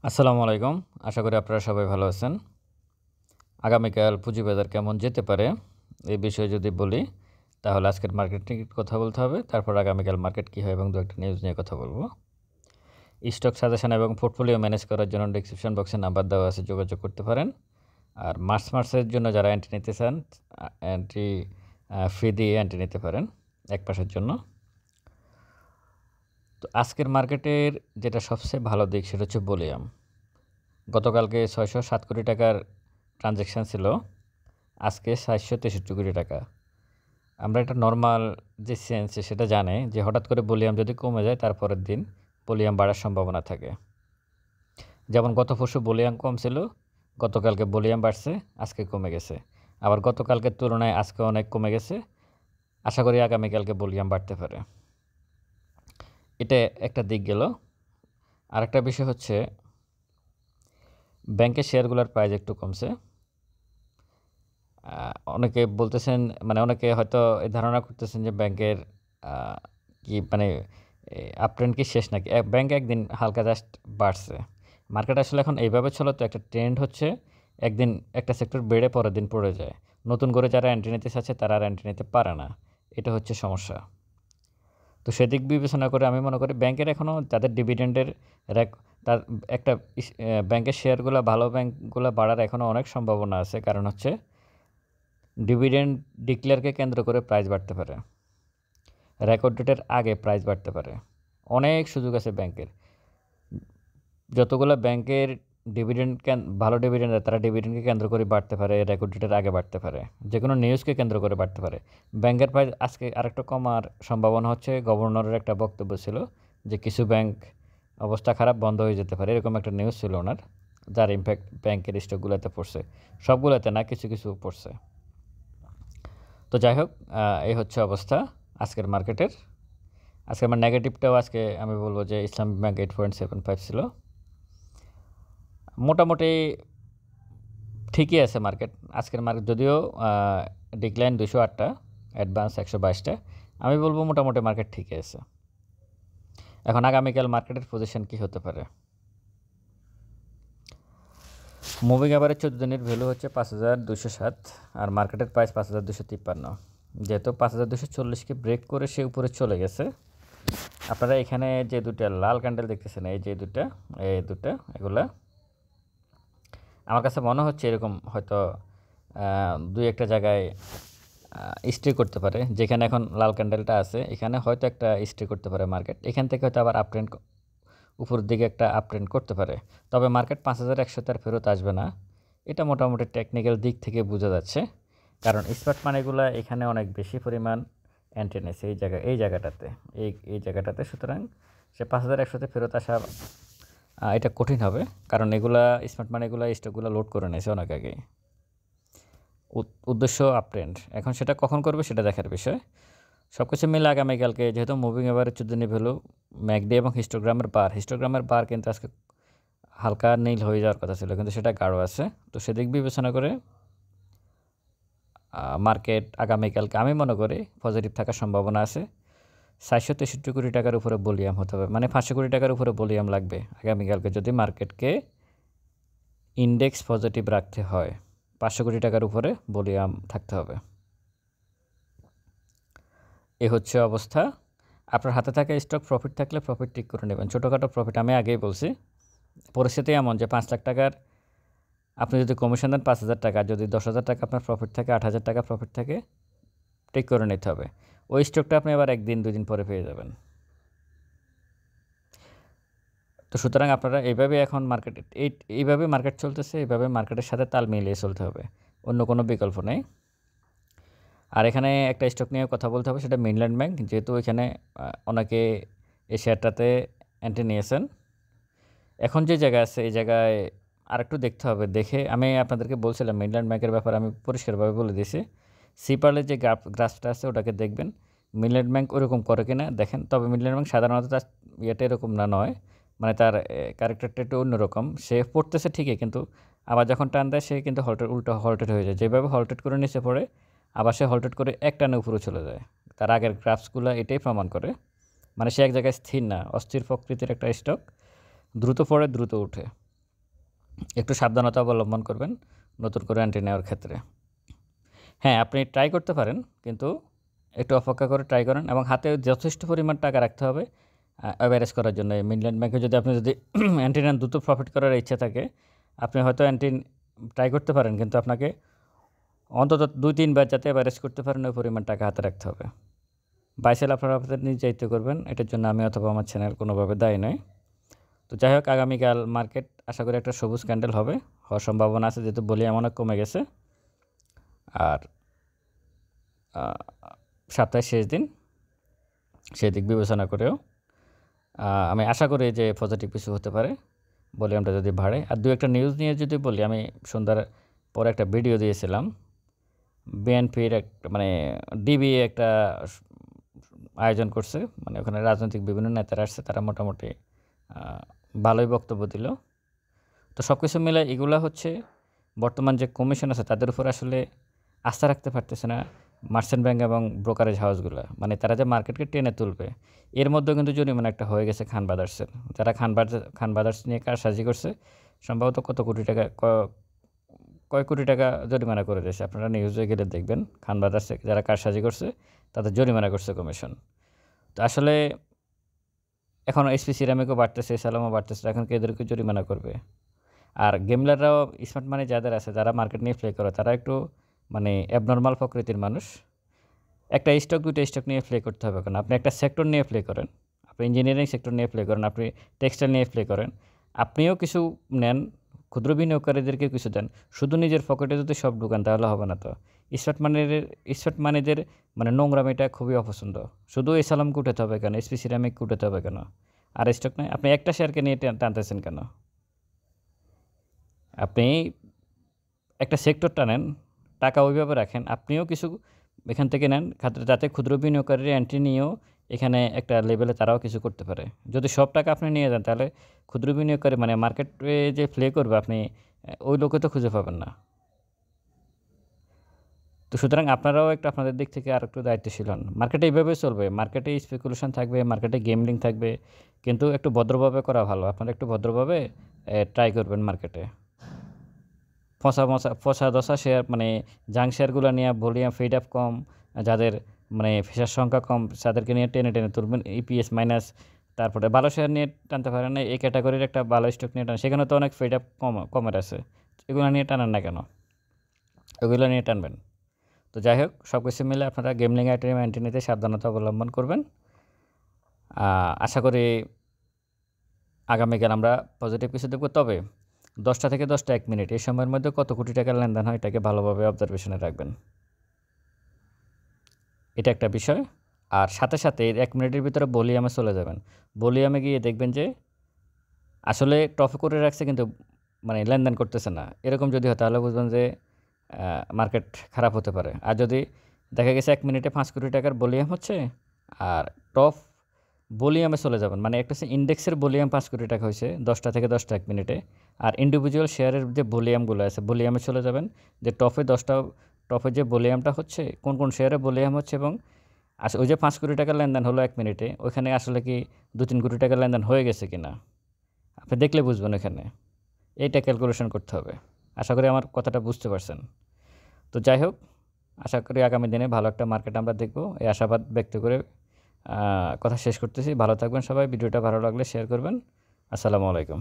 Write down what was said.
আসসালামু আলাইকুম। আশা করি আপনারা সবাই ভালো আছেন। আগামীকাল পুঁজিবাজার কেমন যেতে পারে, এই বিষয়ে যদি বলি, তাহলে আজকের মার্কেট নিয়ে কথা বলতে হবে। তারপর আগামীকাল মার্কেট কী হয় এবং ২-১টা নিউজ নিয়ে কথা বলব। স্টক সাজেশন এবং পোর্টফোলিও ম্যানেজ করার জন্য ডেসক্রিপশন বক্সে নাম্বার দেওয়া আছে, যোগাযোগ করতে পারেন। আর মাসের জন্য যারা এন্ট্রি নিতে চান, এন্ট্রি ফি দিয়ে এন্ট্রি নিতে পারেন ১ মাসের জন্য। তো আজকের মার্কেটের যেটা সবচেয়ে ভালো দিক সেটা হচ্ছে ভলিউম। গতকালকে ৬০৭ কোটি টাকার ট্রানজ্যাকশান ছিল, আজকে ৪৬৩ কোটি টাকা। আমরা একটা নরমাল যে সেন্স সেটা জানে যে হঠাৎ করে ভলিউম যদি কমে যায় তারপরের দিন ভলিউম বাড়ার সম্ভাবনা থাকে। যেমন গত পরশু ভলিউম কম ছিল, গতকালকে ভলিউম বাড়ছে, আজকে কমে গেছে। আবার গতকালকের তুলনায় আজকে অনেক কমে গেছে, আশা করি আগামীকালকে ভলিউম বাড়তে পারে। এটা একটা দিক গেল। আরেকটা বিষয় হচ্ছে ব্যাংকের শেয়ারগুলোর প্রাইস একটু কমছে। অনেকে বলতেছেন, মানে অনেকে হয়তো এই ধারণা করতেছেন যে ব্যাংকের কি মানে আপট্রেন্ড কি শেষ নাকি? ব্যাংক একদিন হালকা জাস্ট বাড়ছে। মার্কেট আসলে এখন এইভাবে চলে, তো একটা ট্রেন্ড হচ্ছে একদিন একটা সেক্টর বেড়ে পরের দিন পড়ে যায়। নতুন করে যারা এন্ট্রি নিতে চাচ্ছে তারা আর এন্ট্রি নিতে পারে না। এটা হচ্ছে সমস্যা। তো সেদিক বিবেচনা করে আমি মনে করি ব্যাংকের এখনও যাদের ডিভিডেন্ডের তার একটা ব্যাংকের শেয়ারগুলো, ভালো ব্যাংকগুলো বাড়ার এখনও অনেক সম্ভাবনা আছে। কারণ হচ্ছে ডিভিডেন্ড ডিক্লেয়ারকে কেন্দ্র করে প্রাইস বাড়তে পারে, রেকর্ড ডেটের আগে প্রাইস বাড়তে পারে। অনেক সুযোগ আছে ব্যাংকের। যতগুলো ব্যাংকের ডিভিডেন্ড ভালো ডিভিডেন্ড দেয় তারা ডিভিডেন্ডকে কেন্দ্র করে বাড়তে পারে, রেকর্ড ডেটের আগে বাড়তে পারে, যে কোনো নিউজকে কেন্দ্র করে বাড়তে পারে। ব্যাংকের প্রাইস আজকে আরেকটু কমার সম্ভাবনা হচ্ছে, গভর্নরের একটা বক্তব্য ছিল যে কিছু ব্যাংক অবস্থা খারাপ, বন্ধ হয়ে যেতে পারে, এরকম একটা নিউজ ছিল ওনার, যার ইম্প্যাক্ট ব্যাংকের স্টকগুলোতে পড়ছে। সবগুলোতে না, কিছু কিছু পড়ছে। তো যাই হোক, এই হচ্ছে অবস্থা আজকের মার্কেটের। আজকে আমার নেগেটিভটাও আজকে আমি বলবো যে ইসলামিক ব্যাংক 8.75 ছিল। মোটামুটি ঠিকই আছে মার্কেট। আজকের মার্কেট যদিও ডিক্লাইন 208টা, অ্যাডভান্স 122টা, আমি বলবো মোটামুটি মার্কেট ঠিকই আছে। এখন আগামীকাল মার্কেটের পজিশন কী হতে পারে? মুভিং অ্যাভারেজ 14 দিনের ভ্যালু হচ্ছে 5207 আর মার্কেটের প্রাইস 5253। যেহেতু 5240কে ব্রেক করে সে উপরে চলে গেছে, আপনারা এখানে যে দুটা লাল ক্যান্ডেল দেখতেছেন, এই যে দুটা এগুলা আমার কাছে মনে হচ্ছে এরকম হয়তো দুই একটা জায়গায় স্টে করতে পারে। যেখানে এখন লাল ক্যান্ডেলটা আছে এখানে হয়তো একটা স্টে করতে পারে মার্কেট। এখান থেকে হয়তো আবার আপট্রেন্ড উপরের দিকে একটা আপট্রেন্ড করতে পারে। তবে মার্কেট 5100 আর ফেরত আসবে না, এটা মোটামুটি টেকনিক্যাল দিক থেকে বোঝা যাচ্ছে। কারণ স্পট মানিগুলো এখানে অনেক বেশি পরিমাণ এন্ট্রি নিয়েছে এই জায়গাটাতে। সুতরাং সে 5100-তে ফেরত আসা এটা কঠিন হবে, কারণ এগুলা স্মার্ট মানিগুলো স্টকগুলো লোড করে নিয়েছে অনেক আগেই। উদ্দেশ্য আপট্রেন্ড, এখন সেটা কখন করবে সেটা দেখার বিষয়। সব কিছু মিলে আগামীকালকে যেহেতু মুভিং এভারেজ 14 দিনের ভ্যালু, ম্যাকডি এবং হিস্টোগ্রামের বার কিন্তু আজকে হালকা নীল হয়ে যাওয়ার কথা ছিল, কিন্তু সেটা গাঢ় আছে। তো সেদিক বিবেচনা করে মার্কেট আগামীকালকে আমি মনে করি পজিটিভ থাকার সম্ভাবনা আছে। 463 কোটি টাকার উপরে ভলিউম হতে হবে, মানে 500 কোটি টাকার উপরে ভলিউম লাগবে আগামীকালকে যদি মার্কেটকে ইন্ডেক্স পজিটিভ রাখতে হয়। 500 কোটি টাকার উপরে ভলিউম থাকতে হবে। এ হচ্ছে অবস্থা। আপনার হাতে থাকা স্টক প্রফিট থাকলে প্রফিট ঠিক করে নেবেন। ছোটোখাটো প্রফিট, আমি আগেই বলছি, পরিস্থিতি এমন যে 5 লাখ টাকার আপনি যদি কমিশন দেন 5,000 টাকা, যদি 10,000 টাকা আপনার প্রফিট থাকে, 8,000 টাকা প্রফিট থাকে, ঠিক করে নিতে হবে। ওই স্টকটা আপনি আবার 1-2 দিন পরে পেয়ে যাবেন। তো সুতরাং আপনারা এইভাবে এখন এইভাবে মার্কেট চলতেছে, এইভাবে মার্কেটের সাথে তাল মিলিয়ে চলতে হবে, অন্য কোনো বিকল্প নেই। আর এখানে একটা স্টক নিয়ে কথা বলতে হবে, সেটা মেইনল্যান্ড ব্যাংক। যেহেতু এখানে অনেকে এই শেয়ারটাতে এন্ট্রি নিয়েছেন, এখন যে জায়গায় আছে এই জায়গায় আরেকটু দেখতে হবে। দেখে আমি আপনাদেরকে বলছিলাম মেইনল্যান্ড ব্যাংকের ব্যাপারে আমি পরিষ্কারভাবে বলে দিয়েছি। সিপারলের যে গ্রাফটা আছে ওটাকে দেখবেন, মেইনল্যান্ড ব্যাংক ওরকম করে কিনা দেখেন। তবে মেইনল্যান্ড ব্যাংক সাধারণত তার ইয়েটা এরকম নয়, মানে তার ক্যারেক্টারটা একটু অন্যরকম। সে পড়তেছে ঠিকই, কিন্তু আবার যখন টান দেয় সে কিন্তু উল্টো হল্টেড হয়ে যায়। যেভাবে হল্টেড করে নিচে পড়ে, আবার সে হল্টেড করে এক টানে উপরে চলে যায়। তার আগের গ্রাফসগুলো এটাই প্রমাণ করে, মানে সে এক জায়গায় স্থির না, অস্থির প্রকৃতির একটা স্টক, দ্রুত পড়ে দ্রুত উঠে। একটু সাবধানতা অবলম্বন করবেন নতুন করে এন্ট্রি নেওয়ার ক্ষেত্রে। হ্যাঁ, আপনি ট্রাই করতে পারেন, কিন্তু একটু অপেক্ষা করে ট্রাই করেন এবং হাতে যথেষ্ট পরিমাণ টাকা রাখতে হবে এভারেজ করার জন্য। মিডল্যান্ড ব্যাংকে যদি আপনি এন্ট্রি নেন, দ্রুত প্রফিট করার ইচ্ছা থাকে, আপনি হয়তো এন্ট্রি ট্রাই করতে পারেন, কিন্তু আপনাকে অন্তত ২-৩ বার যাতে এভারেজ করতে পারেন ওই পরিমাণ টাকা হাতে রাখতে হবে। বাই সেল আপনারা আপনাদের নির্ধারিত করবেন। এটার জন্য আমি অথবা আমার চ্যানেল কোনোভাবে দায়ী নয়। তো যাই হোক, আগামীকাল মার্কেট আশা করি একটা সবুজ ক্যান্ডেল হবে, হওয়ার সম্ভাবনা আছে, যেহেতু ভলিউম অনেক কমে গেছে। আর সপ্তাহের শেষ দিন, সেদিক বিবেচনা করেও আমি আশা করি যে পজিটিভ কিছু হতে পারে ভলিউমটা যদি বাড়ে। আর দু একটা নিউজ নিয়ে যদি বলি, আমি সন্ধ্যার পরে একটা ভিডিও দিয়েছিলাম। বিএনপির একটা মানে ডিবিএ একটা আয়োজন করছে, মানে ওখানে রাজনৈতিক বিভিন্ন নেতারা আসছে, তারা মোটামুটি ভালোই বক্তব্য দিল। তো সব কিছু মিলে এগুলো হচ্ছে বর্তমান যে কমিশন আছে তাদের উপর আসলে আস্থা রাখতে পারতেছে না মার্চেন্ট ব্যাংক এবং ব্রোকারেজ হাউসগুলো, মানে তারা যে মার্কেটকে টেনে তুলবে। এর মধ্যেও কিন্তু জরিমানা একটা হয়ে গেছে খান ব্রাদার্সের, যারা খান ব্রাদার্স নিয়ে কারসাজি করছে, সম্ভবত কত কোটি টাকা, কয় কোটি টাকা জরিমানা করে দিয়েছে। আপনারা নিউজে গেলে দেখবেন খান ব্রাদার্সে যারা কারসাজি করছে তাদের জরিমানা করছে কমিশন। তো আসলে এখন এসপি সিরামিকও বাড়তেছে, সালামও বাড়তেছে, এখন এদেরকে জরিমানা করবে। আর গেমলাররাও স্মার্ট মানি যাদের আছে, যারা মার্কেট নিয়ে প্লে করে, তারা একটু মানে অ্যাবনর্মাল প্রকৃতির মানুষ। একটা স্টক দুটো স্টক নিয়ে প্লে করতে হবে, কারণ আপনি একটা সেক্টর নিয়ে প্লে করেন, আপনি ইঞ্জিনিয়ারিং সেক্টর নিয়ে প্লে করেন, আপনি টেক্সটাইল নিয়ে প্লে করেন, আপনিও কিছু নেন, ক্ষুদ্র বিনিয়োগকারীদেরকে কিছু দেন। শুধু নিজের পকেটে যদি সব ঢুকান তাহলে হবে না। তো স্মার্ট মানিদের মানে নোংরামিটা খুবই অপছন্দ। শুধু এই সালামকে উঠাতে হবে কেন, এসপি সিরামিককে উঠাতে হবে কেন, আর স্টক নয়? আপনি একটা শেয়ারকে নিয়ে টানতেছেন কেন? আপনি একটা সেক্টর টানেন, টাকা ওইভাবে রাখেন, আপনিও কিছু এখান থেকে নেন, যাতে ক্ষুদ্র বিনিয়োগকারীরা এন্ট্রি নিয়েও এখানে একটা লেভেলে তারাও কিছু করতে পারে। যদি সব টাকা আপনি নিয়ে যান, তাহলে ক্ষুদ্র বিনিয়োগকারী মানে মার্কেটে যে প্লে করবে, আপনি ওই লোকে তো খুঁজে পাবেন না। তো সুতরাং আপনারাও একটু আপনাদের দিক থেকে আর একটু দায়িত্বশীল হন। মার্কেটে এইভাবে চলবে, মার্কেটে স্পেকুলেশন থাকবে, মার্কেটে গেমলিং থাকবে, কিন্তু একটু ভদ্রভাবে করা ভালো। আপনারা একটু ভদ্রভাবে ট্রাই করবেন মার্কেটে। ফসা দশা শেয়ার মানে জাঙ্ক শেয়ারগুলো নিয়ে ভলিউম ফিড আপ কম, যাদের মানে ফেসার সংখ্যা কম, তাদেরকে নিয়ে টেনে টেনে তুলবেন। ইপিএস মাইনাস, তারপরে ভালো শেয়ার নিয়ে টানতে পারেন না, এই ক্যাটাগরির একটা ভালো স্টক নিয়ে টান, সেখানে তো অনেক ফিড আপ কমের আছে, এগুলো নিয়ে টানেন না কেন? ওগুলো নিয়ে টানবেন। তো যাই হোক, সব কিছু মিলে আপনারা গেমলিং আইটেম নিতে সাবধানতা অবলম্বন করবেন। আশা করি আগামীকাল আমরা পজিটিভ কিছু দেখব। তবে 10টা থেকে 10টা 1 মিনিট এই সময়ের মধ্যে কত কোটি টাকার লেনদেন হয়, এটাকে ভালোভাবে অবজারভেশনে রাখবেন। এটা একটা বিষয়। আর সাথে সাথে 1 মিনিটের ভিতরে ভলিউমে চলে যাবেন। ভলিউমে গিয়ে দেখবেন যে আসলে টপে করে রাখছে, কিন্তু মানে লেনদেন করতেছে না। এরকম যদি হয়, তাহলে বুঝবেন যে মার্কেট খারাপ হতে পারে। আর যদি দেখা গেছে 1 মিনিটে 5 কোটি টাকার ভলিউম হচ্ছে, আর টপ ভলিউমে চলে যাবেন, মানে একটা হচ্ছে ইন্ডেক্সের ভলিউম 5 কোটি টাকা হয়েছে 10টা থেকে 10টা 1 মিনিটে, আর ইন্ডিভিজুয়াল শেয়ারের যে ভলিউমগুলো আছে, ভলিউমে চলে যাবেন যে টপে যে ভলিউমটা হচ্ছে, কোন কোন শেয়ারে ভলিউম হচ্ছে, এবং ওই যে 5 কোটি টাকার লেনদেন হলো 1 মিনিটে, ওইখানে আসলে কি 2-3 কোটি টাকার লেনদেন হয়ে গেছে কিনা আপনি দেখলে বুঝবেন। এখানে এইটা ক্যালকুলেশন করতে হবে। আশা করি আমার কথাটা বুঝতে পারছেন। তো যাই হোক, আশা করি আগামী দিনে ভালো একটা মার্কেট আমরা দেখব, এই আশাবাদ ব্যক্ত করে কথা শেষ করতেছি। ভালো থাকবেন সবাই। ভিডিওটা ভালো লাগলে শেয়ার করবেন। আসসালামু আলাইকুম।